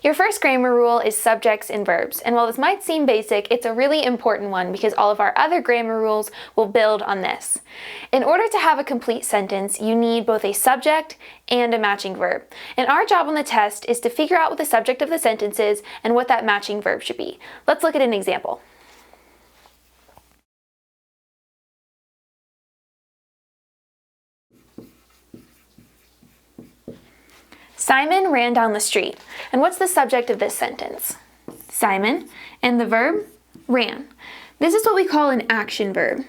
Your first grammar rule is subjects and verbs, and while this might seem basic, it's a really important one because all of our other grammar rules will build on this. In order to have a complete sentence, you need both a subject and a matching verb. And our job on the test is to figure out what the subject of the sentence is and what that matching verb should be. Let's look at an example. Simon ran down the street. And what's the subject of this sentence? Simon, and the verb, ran. This is what we call an action verb.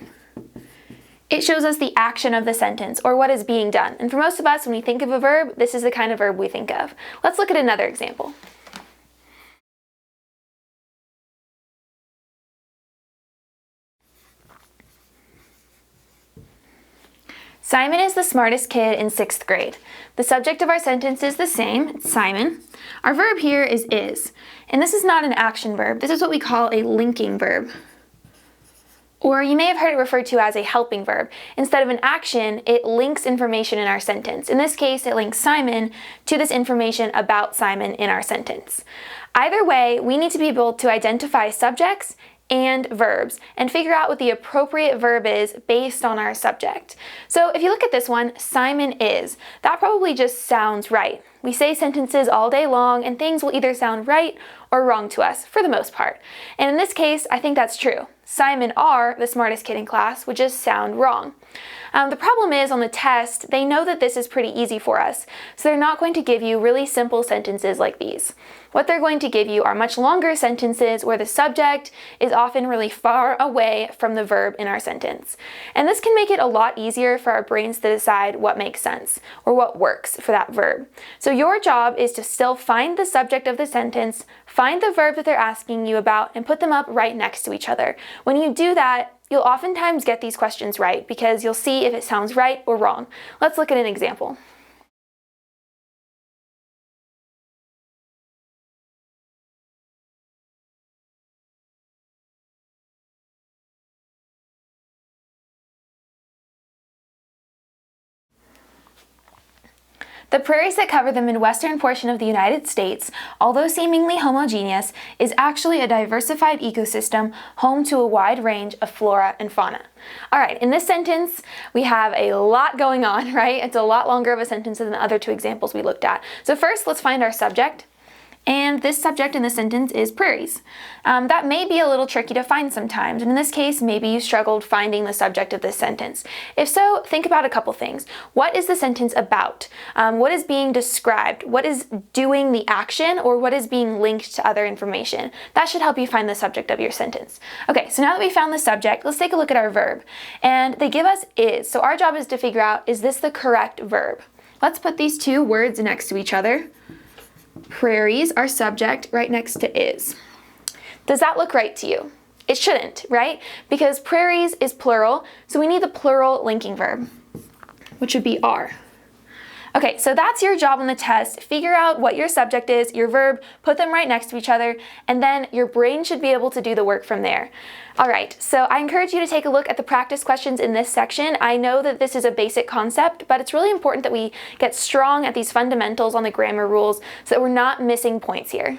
It shows us the action of the sentence, or what is being done. And for most of us, when we think of a verb, this is the kind of verb we think of. Let's look at another example. Simon is the smartest kid in 6th grade. The subject of our sentence is the same, it's Simon. Our verb here is. And this is not an action verb. This is what we call a linking verb. Or you may have heard it referred to as a helping verb. Instead of an action, it links information in our sentence. In this case, it links Simon to this information about Simon in our sentence. Either way, we need to be able to identify subjects and verbs and figure out what the appropriate verb is based on our subject. So if you look at this one, Simon is, that probably just sounds right. We say sentences all day long and things will either sound right or wrong to us for the most part. And in this case, I think that's true. Simon are the smartest kid in class would just sound wrong. The problem is on the test, they know that this is pretty easy for us, so they're not going to give you really simple sentences like these. What they're going to give you are much longer sentences where the subject is often really far away from the verb in our sentence. And this can make it a lot easier for our brains to decide what makes sense or what works for that verb. So your job is to still find the subject of the sentence, find the verb that they're asking you about, and put them up right next to each other. When you do that, you'll oftentimes get these questions right because you'll see if it sounds right or wrong. Let's look at an example. The prairies that cover the Midwestern portion of the United States, although seemingly homogeneous, is actually a diversified ecosystem home to a wide range of flora and fauna. All right, in this sentence, we have a lot going on, right? It's a lot longer of a sentence than the other two examples we looked at. So first, let's find our subject. And this subject in this sentence is prairies. That may be a little tricky to find sometimes, and in this case, maybe you struggled finding the subject of this sentence. If so, think about a couple things. What is the sentence about? What is being described? What is doing the action, or what is being linked to other information? That should help you find the subject of your sentence. Okay, so now that we found the subject, let's take a look at our verb. And they give us is, so our job is to figure out, is this the correct verb? Let's put these two words next to each other. Prairies, our subject, right next to is. Does that look right to you? It shouldn't, right? Because prairies is plural, so we need the plural linking verb, which would be are. Okay, so that's your job on the test. Figure out what your subject is, your verb, put them right next to each other, and then your brain should be able to do the work from there. All right, so I encourage you to take a look at the practice questions in this section. I know that this is a basic concept, but it's really important that we get strong at these fundamentals on the grammar rules so that we're not missing points here.